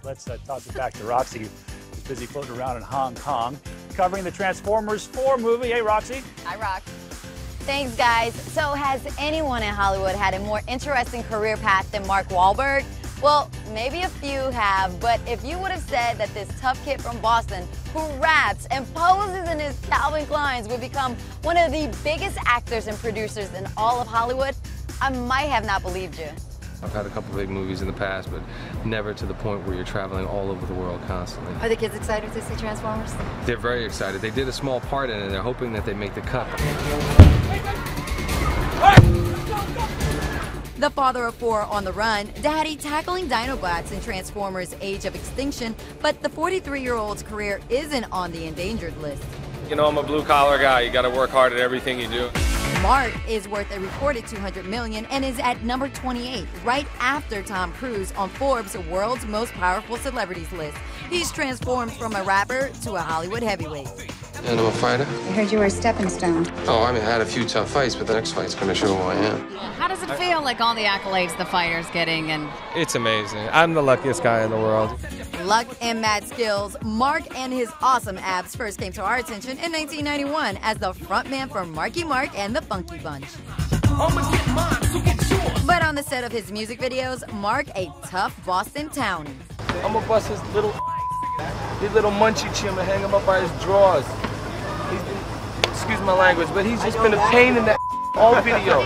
Let's toss it back to Roxy, who's busy floating around in Hong Kong, covering the Transformers 4 movie. Hey, Roxy. Hi, Rock. Thanks, guys. So has anyone in Hollywood had a more interesting career path than Mark Wahlberg? Well, maybe a few have, but if you would have said that this tough kid from Boston who raps and poses in his Calvin Kleins would become one of the biggest actors and producers in all of Hollywood, I might have not believed you. I've had a couple big movies in the past, but never to the point where you're traveling all over the world constantly. Are the kids excited to see Transformers? They're very excited. They did a small part in it, and they're hoping that they make the cut. The father of 4 on the run, Daddy tackling Dinobots in Transformers Age of Extinction, but the 43-year-old's career isn't on the endangered list. You know, I'm a blue-collar guy. You got to work hard at everything you do. Mark is worth a reported $200 million and is at number 28, right after Tom Cruise on Forbes' World's Most Powerful Celebrities list. He's transformed from a rapper to a Hollywood heavyweight. And I'm a fighter. I heard you were a stepping stone. Oh, I mean, I had a few tough fights, but the next fight's going to show who I am. How does it feel, like all the accolades the fighter's getting? And It's amazing. I'm the luckiest guy in the world. Luck and mad skills, Mark and his awesome abs first came to our attention in 1991 as the frontman for Marky Mark and the Funky Bunch. But on the set of his music videos, Mark a tough Boston townie. I'm gonna bust his little munchie chin and hang him up by his drawers. He's been, excuse my language, but he's just been a pain in that all video.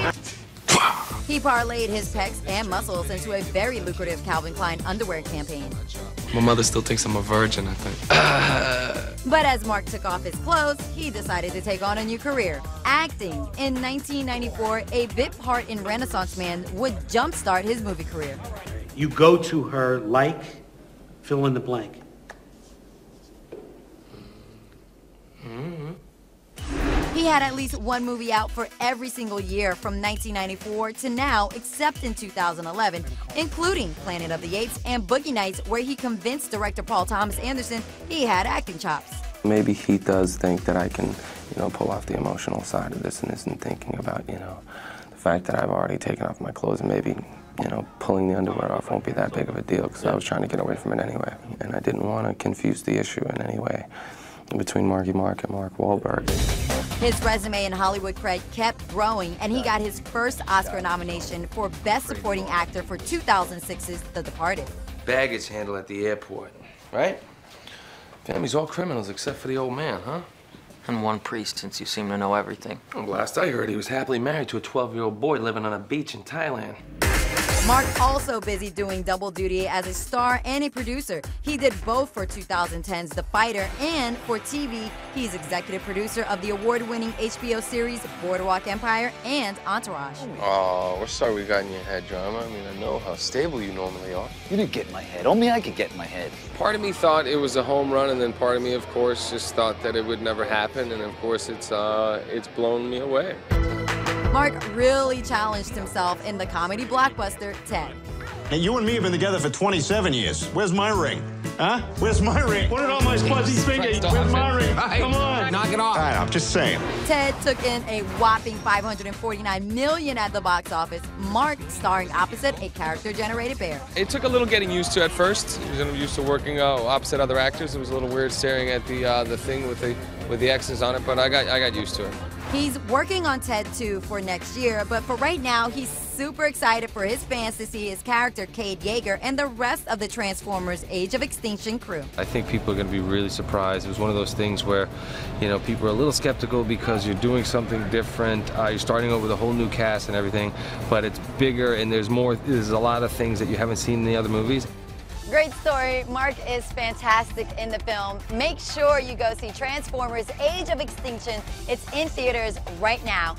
He parlayed his pecs and muscles into a very lucrative Calvin Klein underwear campaign. My mother still thinks I'm a virgin, I think. But as Mark took off his clothes, he decided to take on a new career, acting. In 1994, a bit part in Renaissance Man would jumpstart his movie career. You go to her like, fill in the blank. He had at least one movie out for every single year from 1994 to now, except in 2011, including Planet of the Apes and Boogie Nights, where he convinced director Paul Thomas Anderson he had acting chops. Maybe he does think that I can, pull off the emotional side of this and isn't thinking about, the fact that I've already taken off my clothes and maybe, pulling the underwear off won't be that big of a deal because I was trying to get away from it anyway. And I didn't want to confuse the issue in any way between Marky Mark and Mark Wahlberg. His resume and Hollywood cred kept growing, and he got his first Oscar nomination for Best Supporting Actor for 2006's The Departed. Baggage handle at the airport, right? Family's all criminals except for the old man, huh? And one priest, since you seem to know everything. Well, last I heard, he was happily married to a 12-year-old boy living on a beach in Thailand. Mark also busy doing double duty as a star and a producer. He did both for 2010's The Fighter, and for TV, he's executive producer of the award-winning HBO series Boardwalk Empire and Entourage. Oh, we're sorry we got in your head, Drama. I mean, I know how stable you normally are. You didn't get in my head. Only I could get in my head. Part of me thought it was a home run, and then part of me, of course, just thought that it would never happen, and of course, it's blown me away. Mark really challenged himself in the comedy blockbuster Ted. Hey, you and me have been together for 27 years. Where's my ring? Huh? Where's my ring? What did all my fuzzy fingers? Where's my ring? Come on. Knock it off. All right, I'm just saying. Ted took in a whopping $549 million at the box office. Mark starring opposite a character-generated bear. It took a little getting used to at first. I was used to working opposite other actors. It was a little weird staring at the thing with the X's on it, but I got used to it. He's working on Ted 2 for next year, but for right now, he's super excited for his fans to see his character, Cade Yeager, and the rest of the Transformers Age of Extinction crew. I think people are going to be really surprised. It was one of those things where, people are a little skeptical because you're doing something different. You're starting over with a whole new cast and everything, but it's bigger and there's a lot of things that you haven't seen in the other movies. Great story. Mark is fantastic in the film. Make sure you go see Transformers Age of Extinction. It's in theaters right now.